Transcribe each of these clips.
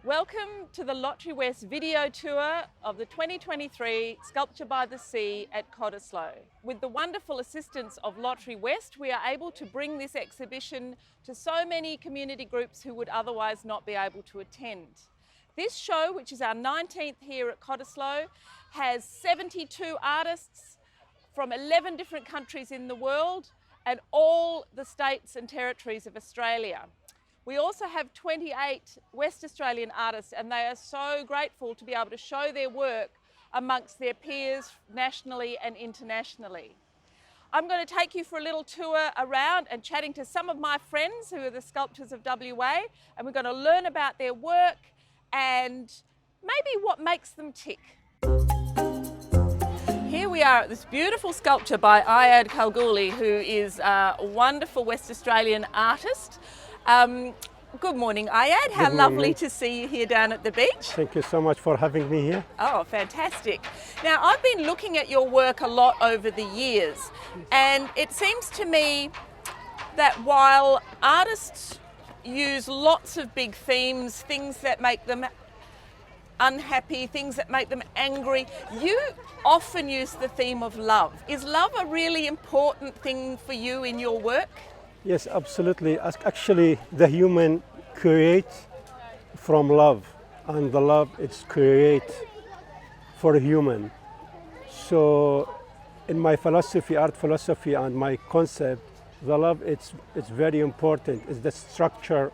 Welcome to the Lotterywest video tour of the 2023 Sculpture by the Sea at Cottesloe. With the wonderful assistance of Lotterywest, we are able to bring this exhibition to so many community groups who would otherwise not be able to attend. This show, which is our 19th here at Cottesloe, has 72 artists from 11 different countries in the world and all the states and territories of Australia. We also have 28 West Australian artists, and they are so grateful to be able to show their work amongst their peers nationally and internationally. I'm going to take you for a little tour around and chatting to some of my friends who are the sculptors of WA, and we're going to learn about their work and maybe what makes them tick. Here we are at this beautiful sculpture by Ayad Kalgoorlie, who is a wonderful West Australian artist. Good morning, Ayad. How lovely to see you here down at the beach. Thank you so much for having me here. Oh, fantastic. Now, I've been looking at your work a lot over the years, and it seems to me that while artists use lots of big themes, things that make them unhappy, things that make them angry, you often use the theme of love. Is love a really important thing for you in your work? Yes, absolutely. Actually, the human creates from love, and the love is create for a human. So, in my philosophy, art philosophy, and my concept, the love it's very important. It's the structure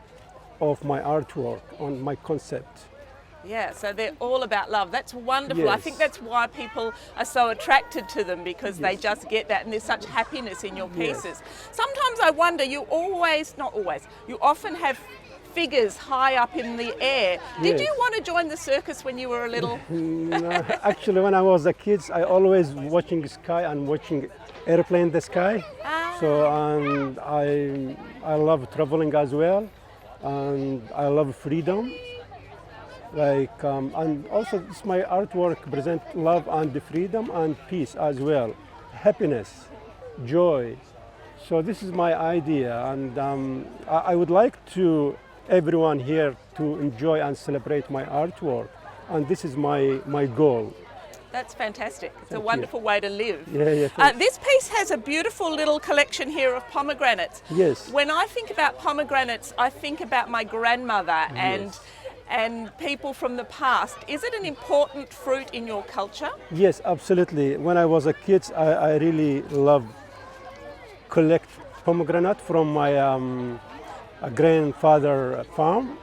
of my artwork, on my concept. Yeah, so they're all about love. That's wonderful. Yes. I think that's why people are so attracted to them, because they just get that, and there's such happiness in your pieces. Sometimes I wonder, you often have figures high up in the air. Did you want to join the circus when you were a little? No, actually, when I was a kid, I always watching the sky and watching airplane in the sky. So, and I love traveling as well, and I love freedom. And also my artwork present love and freedom and peace as well, happiness, joy. So this is my idea, and I would like to everyone here to enjoy and celebrate my artwork, and this is my goal. That's fantastic. It's a wonderful way to live. Yeah. This piece has a beautiful little collection here of pomegranates. Yes. When I think about pomegranates, I think about my grandmother and people from the past. Is it an important fruit in your culture? Yes, absolutely. When I was a kid, I really loved collect pomegranate from my grandfather farm,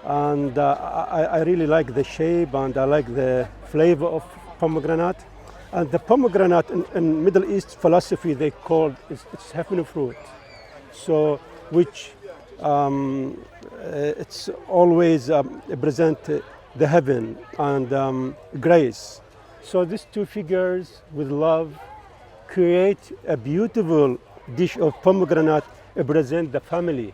and I really like the shape, and I like the flavor of pomegranate. And the pomegranate in Middle East philosophy, they call it's heavenly fruit. So which it's always present the heaven and grace. So these two figures with love create a beautiful dish of pomegranate, represent the family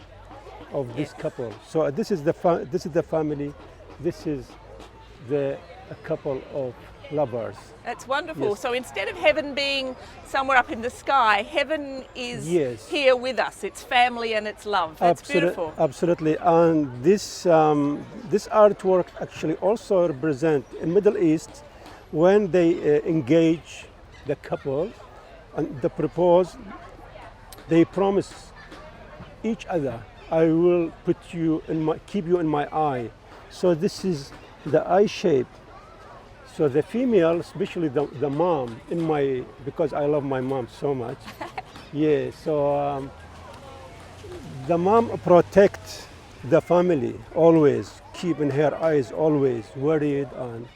of this couple. So this is the family. This is a couple of lovers. That's wonderful. Yes. So instead of heaven being somewhere up in the sky, heaven is here with us. It's family and it's love. That's beautiful. Absolutely. And this artwork actually also represent in Middle East when they engage the couple and they propose, they promise each other, I will keep you in my eye. So this is the eye shape. So the female, especially the mom, because I love my mom so much. Yeah, so the mom protects the family always, keeping her eyes always worried, and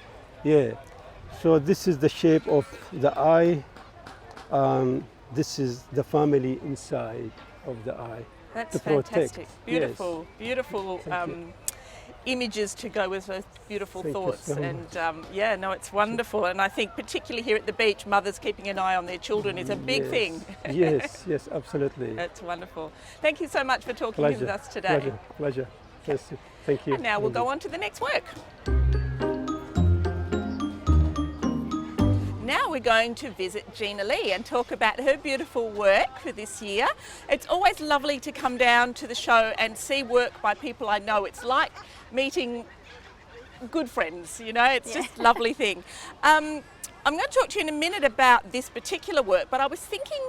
So this is the shape of the eye, and this is the family inside of the eye. That's to protect. Fantastic. Beautiful, Yes. beautiful. Images to go with those beautiful thoughts, so and it's wonderful. And I think particularly here at the beach, mothers keeping an eye on their children is a big thing. Yes, absolutely. That's wonderful. Thank you so much for talking with us today. Pleasure. Yes, thank you. And now we'll go on to the next work. Now we're going to visit Gina Lee and talk about her beautiful work for this year. It's always lovely to come down to the show and see work by people I know. It's like meeting good friends, you know, it's just a lovely thing. I'm going to talk to you in a minute about this particular work, but I was thinking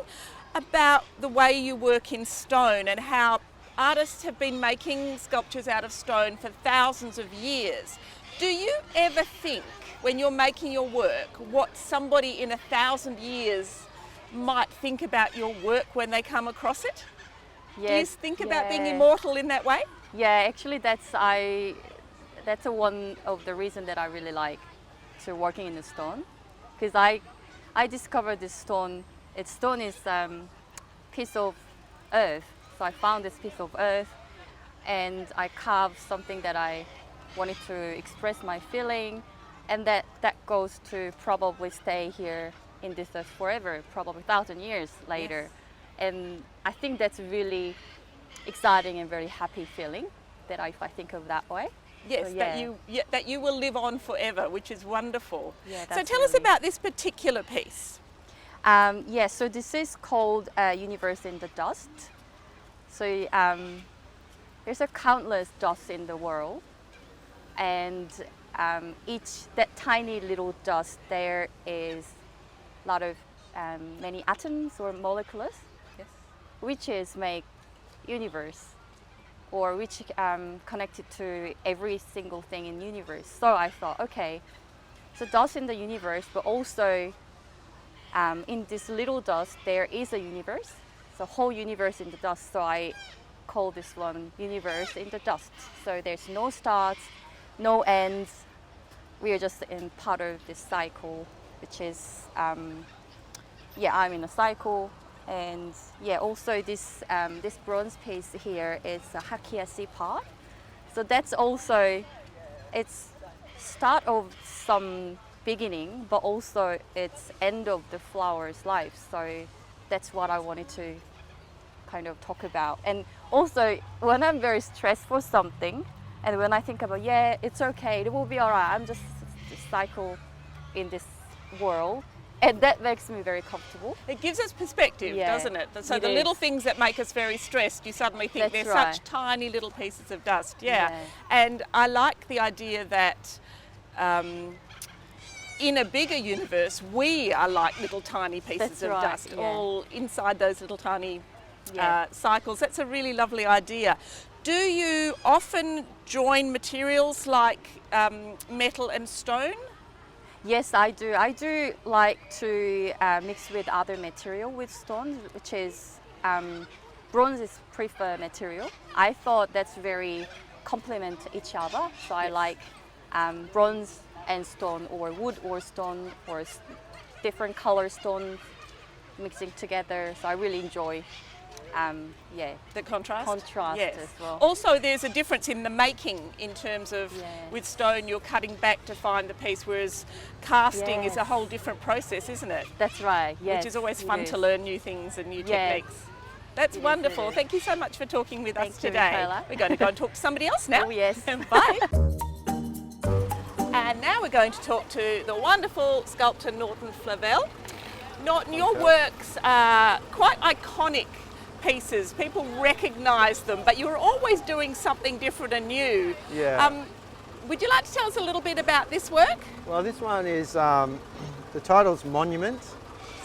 about the way you work in stone and how artists have been making sculptures out of stone for thousands of years. Do you ever think, when you're making your work, what somebody in 1,000 years might think about your work when they come across it? Yes, Do you think about being immortal in that way? Yeah, actually that's one of the reasons that I really like to working in the stone, because I discovered this stone. Stone is piece of earth. So I found this piece of earth and I carved something that I wanted to express my feeling, and that goes to probably stay here in this earth forever, probably 1,000 years later. Yes. And I think that's really exciting and very happy feeling that if I think of that way. Yes, so, that you will live on forever, which is wonderful. Yeah, so tell us about this particular piece. So this is called Universe in the Dust. So there's a countless dust in the world, and that tiny little dust, there is a lot of many atoms or molecules, yes, which is make universe, or which connected to every single thing in universe. So I thought, okay, so dust in the universe, but also in this little dust there is a universe. So whole universe in the dust. So I call this one Universe in the Dust. So there's no starts, no ends. We are just in part of this cycle, which is I'm in a cycle. And also this bronze piece here is a Hakiasi part. So that's also, it's start of some beginning, but also it's end of the flower's life. So that's what I wanted to kind of talk about. And also when I'm very stressed for something, and when I think about, it's okay, it will be all right, I'm just cycle in this world. And that makes me very comfortable. It gives us perspective, doesn't it? So the little things that make us very stressed, you suddenly think they're such tiny little pieces of dust. Yeah. And I like the idea that in a bigger universe, we are like little tiny pieces of dust, all inside those little tiny cycles. That's a really lovely idea. Do you often join materials like metal and stone? Yes, I do. I do like to mix with other material with stone, which is bronze is preferred material. I thought that's very complement each other. So I like bronze and stone, or wood or stone, or different color stone mixing together. So I really enjoy the contrast as well. Also, there's a difference in the making in terms of with stone you're cutting back to find the piece, whereas casting is a whole different process, isn't it? That's right. Yes, which is always fun to learn new things and new techniques. That's wonderful. Thank you so much for talking with us today. We're going to go and talk to somebody else now. Oh yes. Bye. And now we're going to talk to the wonderful sculptor Norten Flavelle. Norten, your works are quite iconic pieces. People recognise them, but you're always doing something different and new. Yeah. Would you like to tell us a little bit about this work? Well, this one is, the title's Monument.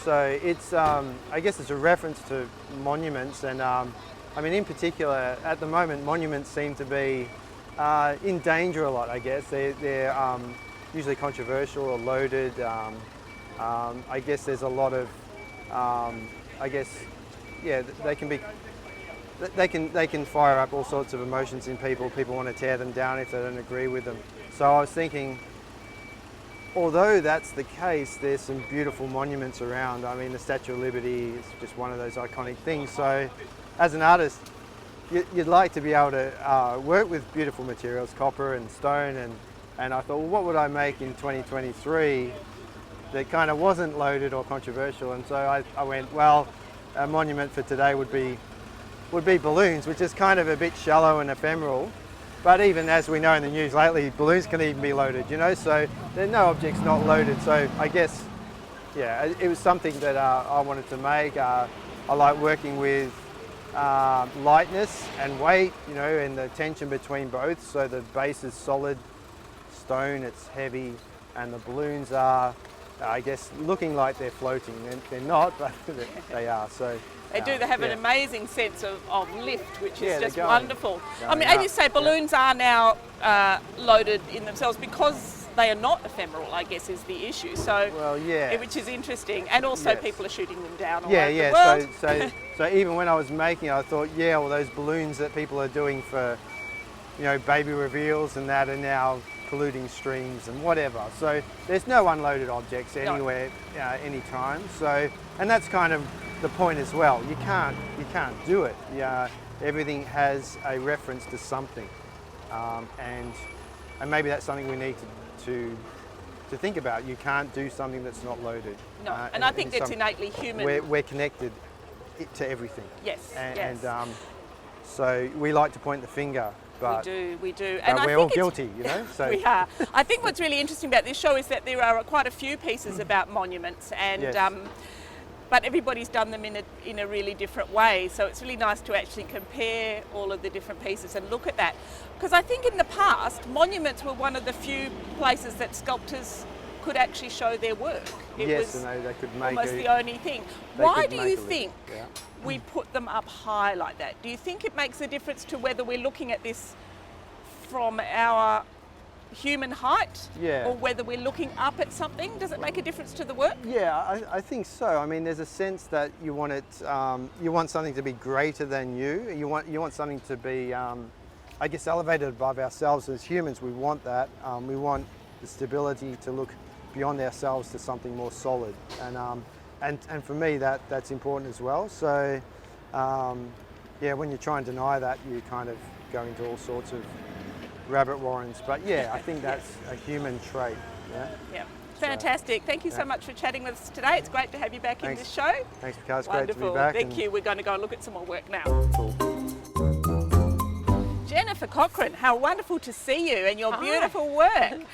So it's, I guess it's a reference to monuments, and I mean in particular, at the moment, monuments seem to be in danger a lot, I guess. They're usually controversial or loaded. I guess there's a lot of, they can fire up all sorts of emotions in people. People want to tear them down if they don't agree with them. So I was thinking, although that's the case, there's some beautiful monuments around. I mean, the Statue of Liberty is just one of those iconic things. So as an artist, you'd like to be able to work with beautiful materials, copper and stone, and I thought, well, what would I make in 2023 that kind of wasn't loaded or controversial? And so I went, well, a monument for today would be balloons, which is kind of a bit shallow and ephemeral. But even as we know in the news lately, balloons can even be loaded, you know, so there's no object's not loaded. So I guess, it was something that I wanted to make. I like working with lightness and weight, you know, and the tension between both. So the base is solid, stone, it's heavy, and the balloons are, I guess, looking like they're floating. They're not, but they are. So They do. They have an yeah. amazing sense of lift, which Yeah, is they're just going- wonderful. I mean, going as up, you say, balloons are now loaded in themselves because they are not ephemeral, I guess, is the issue. So, Well, yeah. which is interesting. And also Yes. people are shooting them down all Yeah, over yeah. the world. So even when I was making it, I thought, yeah, all those balloons that people are doing for, you know, baby reveals and that are now polluting streams and whatever. So there's no unloaded objects anywhere, anytime. So, and that's kind of the point as well. You can't do it. Yeah, everything has a reference to something, and maybe that's something we need to think about. You can't do something that's not loaded. No, and I think that's innately human. We're connected to everything. Yes, And, yes. and so we like to point the finger, but we do. but And I we're think all it's- guilty, you know. So We are. I think what's really interesting about this show is that there are quite a few pieces about monuments, and Yes. but everybody's done them in a really different way. So it's really nice to actually compare all of the different pieces and look at that. Because I think in the past, monuments were one of the few places that sculptors could actually show their work. It yes, was and they could make almost a, the only thing. they Why could do make you a living, think yeah. we put them up high like that? Do you think it makes a difference to whether we're looking at this from our human height, Yeah. or whether we're looking up at something? Does it make a difference to the work? Yeah, I think so. I mean, there's a sense that you want it. You want something to be greater than you. You want something to be, I guess, elevated above ourselves as humans. We want that. We want the stability to look beyond ourselves to something more solid. And for me, that's important as well. So, yeah, when you try and deny that, you kind of go into all sorts of rabbit warrens. But yeah, I think that's a human trait. Yeah. Yeah. Fantastic. Thank you so yeah. much for chatting with us today. It's great to have you back in Thanks. this show. Thanks, Mikhail. It's great to be Wonderful. back. Thank and- you. We're going to go and look at some more work now. Cool. Jennifer Cochrane, how wonderful to see you and your Hi. beautiful work.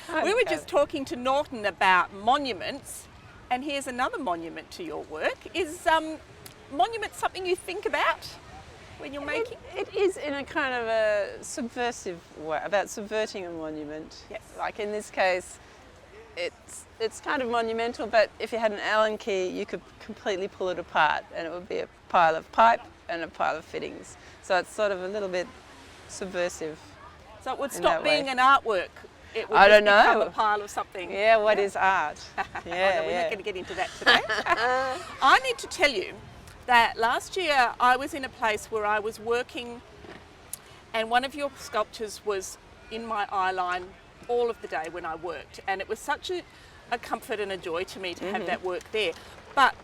Hi, We were Michaela. just talking to Norten about monuments, and here's another monument to your work. Is monument something you think about when you're making? It is in a kind of a subversive way, about subverting a monument. Yes. Like in this case, it's kind of monumental, but if you had an Allen key, you could completely pull it apart and it would be a pile of pipe and a pile of fittings. So it's sort of a little bit subversive. So it would in stop that way. being an artwork. It would I just don't become know. a pile of something. Yeah, what is art? Yeah, We're yeah. not going to get into that today. I need to tell you that last year I was in a place where I was working, and one of your sculptures was in my eye line all of the day when I worked, and it was such a comfort and a joy to me to have that work there. But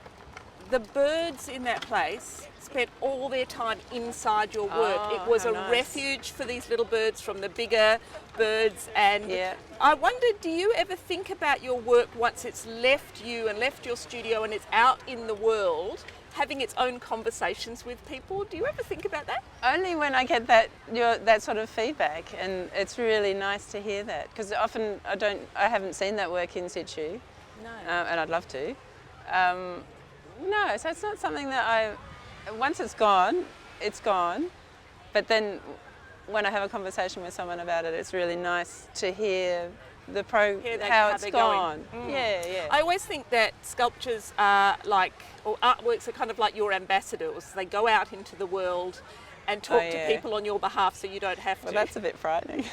the birds in that place spent all their time inside your work. Oh, It was how a nice. refuge for these little birds from the bigger birds, and Yeah. I wondered, do you ever think about your work once it's left you and left your studio and it's out in the world, having its own conversations with people? Do you ever think about that? Only when I get that sort of feedback, and it's really nice to hear that, because often I haven't seen that work in situ, No. and I'd love to. No, so it's not something that once it's gone, but then when I have a conversation with someone about it, it's really nice to hear how it's they're gone. going. Yeah, yeah. I always think that sculptures are or artworks are kind of like your ambassadors. They go out into the world and talk yeah. to people on your behalf, so you don't have Well, to. that's a bit frightening.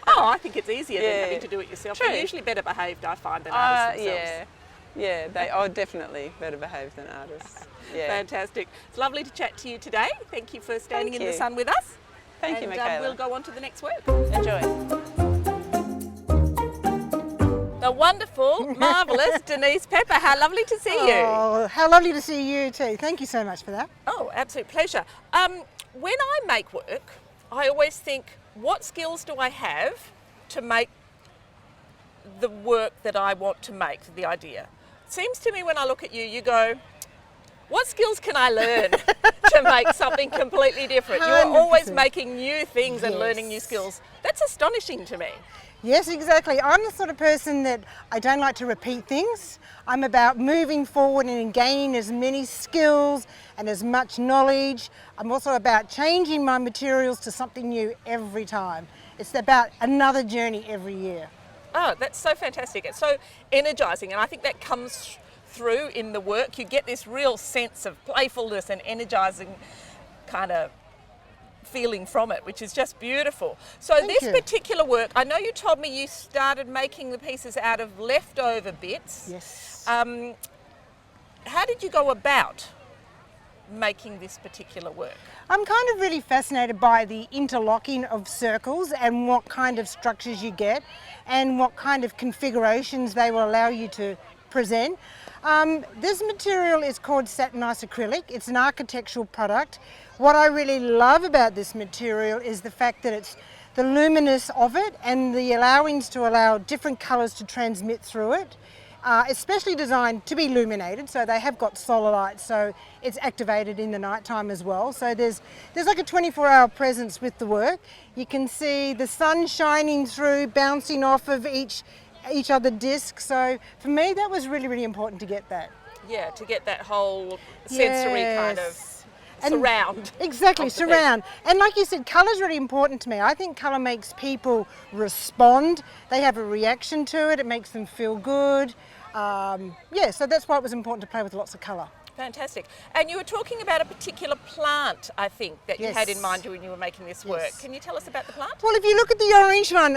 Oh, I think it's easier than Yeah. having to do it yourself. True. They're usually better behaved, I find, than artists themselves. Yeah, they are definitely better behaved than artists. Yeah. Fantastic. It's lovely to chat to you today. Thank you for standing Thank in the you. sun with us. Thank you, And Michaela. we'll go on to the next work. Enjoy. The wonderful, marvellous Denise Pepper. How lovely to see you. Oh, how lovely to see you too. Thank you so much for that. Oh, absolute pleasure. When I make work, I always think, what skills do I have to make the work that I want to make, the idea? It seems to me when I look at you, you go, what skills can I learn to make something completely different? You're always 100%. making new things and learning new Yes. skills. That's astonishing to me. Yes, exactly. I'm the sort of person that I don't like to repeat things. I'm about moving forward and gaining as many skills and as much knowledge. I'm also about changing my materials to something new every time. It's about another journey every year. Oh, that's so fantastic. It's so energising, and I think that comes through in the work. You get this real sense of playfulness and energising kind of feeling from it, which is just beautiful. So Thank this you. particular work, I know you told me you started making the pieces out of leftover bits. Yes. How did you go about making this particular work? I'm kind of really fascinated by the interlocking of circles and what kind of structures you get and what kind of configurations they will allow you to present. This material is called satinized acrylic. It's an architectural product. What I really love about this material is the fact that it's the luminous of it and the allowings to allow different colours to transmit through it. Especially designed to be illuminated, so they have got solar light, so it's activated in the night time as well. So there's like a 24-hour presence with the work. You can see the sun shining through, bouncing off of each other disc. So for me, that was really, really important to get that. Yeah, to get that whole sensory kind of surround. Exactly, surround. And like you said, colour's really important to me. I think colour makes people respond. They have a reaction to it. It makes them feel good. Yeah, so that's why it was important to play with lots of colour. Fantastic. And you were talking about a particular plant, I think, that you had in mind when you were making this work. Yes. Can you tell us about the plant? Well, if you look at the orange one,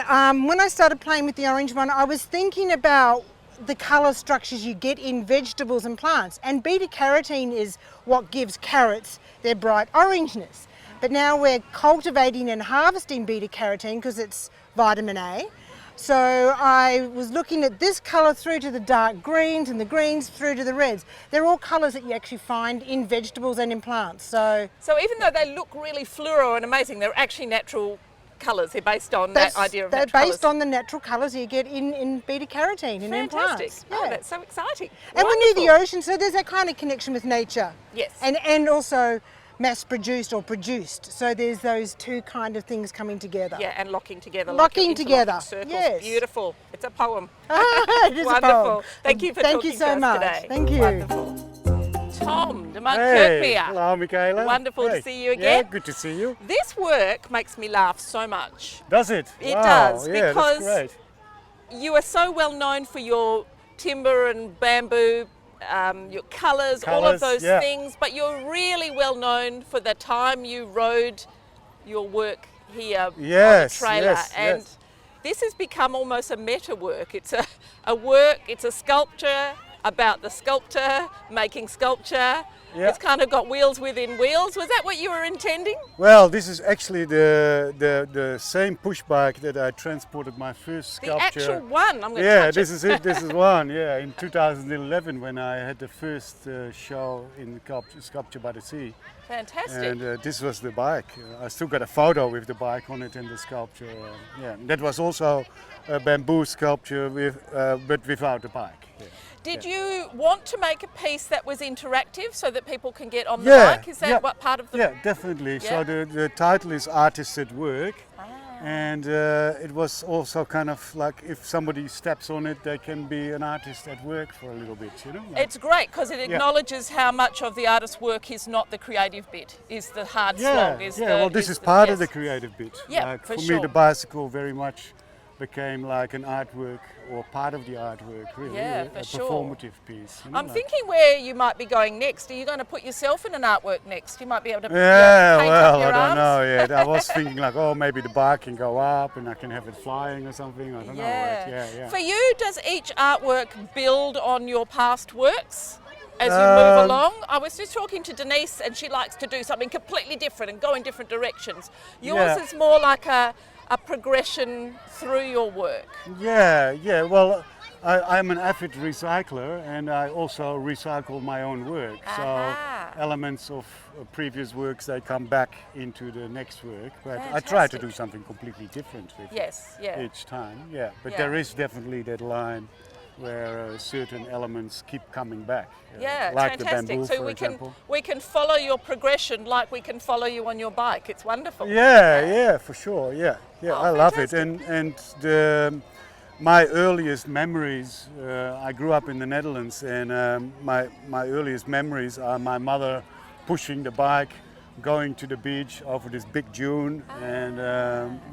when I started playing with the orange one, I was thinking about the colour structures you get in vegetables and plants. And beta carotene is what gives carrots their bright orangeness. But now we're cultivating and harvesting beta carotene because it's vitamin A. So I was looking at this colour through to the dark greens and the greens through to the reds. They're all colours that you actually find in vegetables and in plants. So even though they look really fluoro and amazing, they're actually natural colours. They're based on that idea of natural colours. They're based on the natural colours you get in beta carotene and in plants. Fantastic. Oh, that's so exciting. And Wonderful. we're near the ocean, so there's that kind of connection with nature. Yes. And also mass-produced or produced. So there's those two kind of things coming together. Yeah, and locking together. Locking like together. Circles. Yes. Beautiful. It's a poem. It is Wonderful. a poem. Thank you for Thank talking you so to us much. today. Thank you. Wonderful. Tom de Monk Hey, Kirkmere. hello Michaela. Wonderful to Hey. see you again. Yeah, good to see you. This work makes me laugh so much. Does it? It Wow, does, yeah, because that's great. you are so well known for your timber and bamboo, your colours, all of Colours, those yeah. things, but you're really well known for the time you rode your work here Yes, on a trailer. yes, and yes. this has become almost a meta work. It's a work, it's a sculpture about the sculptor making sculpture. Yeah. It's kind of got wheels within wheels. Was that what you were intending? Well, this is actually the same push bike that I transported my first The sculpture. actual one. I'm going to Yeah, touch this it. is it. This is one. Yeah, in 2011 when I had the first show in Sculpture by the Sea. Fantastic. And this was the bike. I still got a photo with the bike on it and the sculpture. Yeah, that was also a bamboo sculpture but without the bike. Yeah. Did you want to make a piece that was interactive so that people can get on the Yeah, bike? Is that yeah. what part of the... Yeah, definitely. Yeah. So the title is Artists at Work. Ah. And it was also kind of like if somebody steps on it, they can be an artist at work for a little bit, you know? Like, It's great because it acknowledges how much of the artist's work is not the creative bit, is the hard slog. well, this is part of the creative bit. Yeah, like, for for sure. me, the bicycle very much became like an artwork or part of the artwork, really. Yeah, a for sure. performative piece. You know, I'm like- thinking where you might be going next. Are you going to put yourself in an artwork next? You might be able to Yeah, paint well, up your I don't arms. know yet. I was thinking like, oh, maybe the bar can go up and I can have it flying or something. I don't know yet. Yeah. For you, does each artwork build on your past works as you move along? I was just talking to Denise and she likes to do something completely different and go in different directions. Yours Yeah. is more like a progression through your work. Yeah. Well, I'm an avid recycler and I also recycle my own work. Aha. So elements of previous works, they come back into the next work. But I try to do Fantastic. something completely different with Yes, yeah. each time. Yeah, but Yeah. there is definitely that line where certain elements keep coming back. Yeah, like fantastic. the bamboo, So for example. we can follow your progression like we can follow you on your bike. It's wonderful. Yeah, for sure. Yeah, Oh, I love it. fantastic. And my earliest memories. I grew up in the Netherlands, and my earliest memories are my mother pushing the bike going to the beach over this big dune, and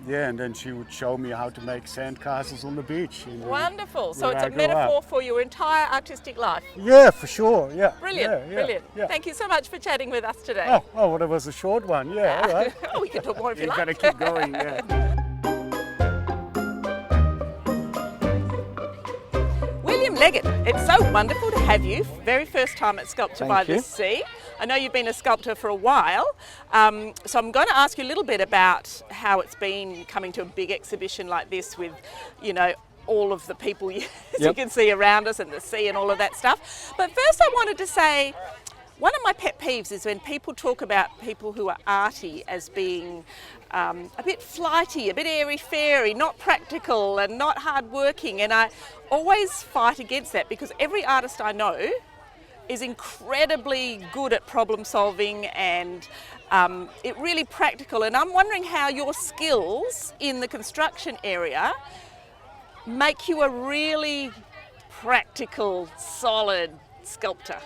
yeah, and then she would show me how to make sand castles on the beach. Wonderful. So where it's I a grew metaphor up. for your entire artistic life. Yeah, for sure. Yeah. Brilliant, Yeah, yeah, brilliant. yeah. Thank you so much for chatting with us today. Oh, well, that was a short one. Yeah, all right. Oh, we can talk more if you You like. gotta keep going. Yeah. William Leggett, it's so wonderful to have you. Very first time at Sculpture by Thank the you. Sea. I know you've been a sculptor for a while, so I'm going to ask you a little bit about how it's been coming to a big exhibition like this with, you know, all of the people you, as you Yep. can see around us and the sea and all of that stuff. But first I wanted to say, one of my pet peeves is when people talk about people who are arty as being a bit flighty, a bit airy-fairy, not practical and not hard-working, and I always fight against that because every artist I know is incredibly good at problem solving and it really practical, and I'm wondering how your skills in the construction area make you a really practical, solid sculptor.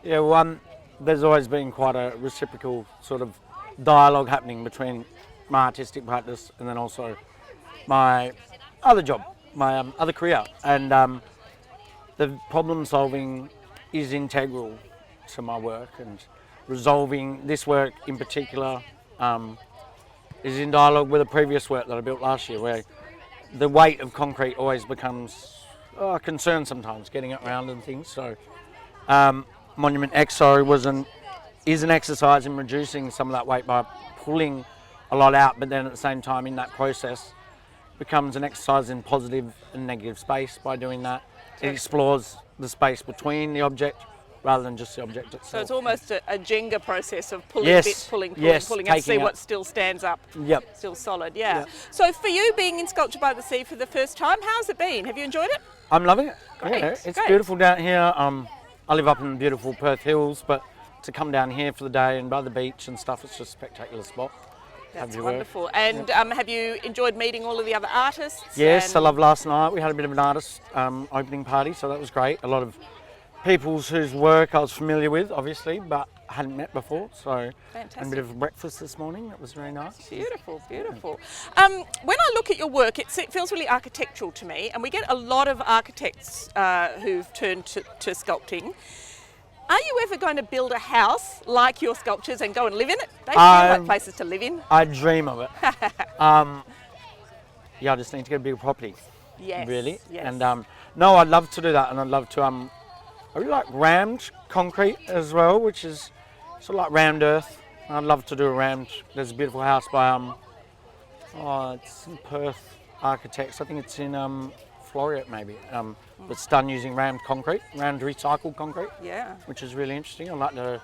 Yeah, well, there's always been quite a reciprocal sort of dialogue happening between my artistic practice and then also my other job, my other career. And the problem solving is integral to my work, and resolving this work in particular is in dialogue with a previous work that I built last year, where the weight of concrete always becomes a concern sometimes, getting it around and things. So Monument XO is an exercise in reducing some of that weight by pulling a lot out, but then at the same time in that process becomes an exercise in positive and negative space. By doing that, it explores the space between the object rather than just the object itself. So it's almost a Jenga process of pulling Yes, bits, pulling, yes, and see taking what up. still stands up, Yep. still solid, yeah. Yep. So for you being in Sculpture by the Sea for the first time, how's it been? Have you enjoyed it? I'm loving it. Great, Yeah, it's great. beautiful down here. I live up in the beautiful Perth Hills, but to come down here for the day and by the beach and stuff, it's just a spectacular spot. That's your work. wonderful. And have you enjoyed meeting all of the other artists? Yes, I And- love last night. We had a bit of an artist opening party, so that was great. A lot of people whose work I was familiar with, obviously, but hadn't met before. So, and a Fantastic. bit of a breakfast this morning. That was very nice. Beautiful, beautiful. When I look at your work, it feels really architectural to me, and we get a lot of architects who've turned to sculpting. Are you ever going to build a house like your sculptures and go and live in it? They feel like places to live in. I dream of it. Yeah, I just need to get a bigger property. Yes. Really. Yes. And no, I'd love to do that, and I'd love to. I really like rammed concrete as well, which is sort of like rammed earth. I'd love to do a rammed. There's a beautiful house by it's in Perth Architects. I think it's in Floreat maybe. That's done using rammed concrete, rammed recycled concrete, Yeah. which is really interesting. I'd like to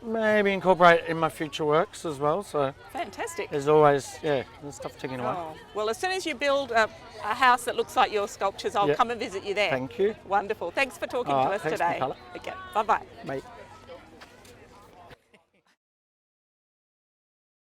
maybe incorporate it in my future works as well. So Fantastic. there's always there's stuff ticking away. Oh, well, as soon as you build a house that looks like your sculptures, I'll Yep. come and visit you there. Thank you. Wonderful. Thanks for talking All to right, us thanks, today. Nicola. Okay. Bye-bye. Mate.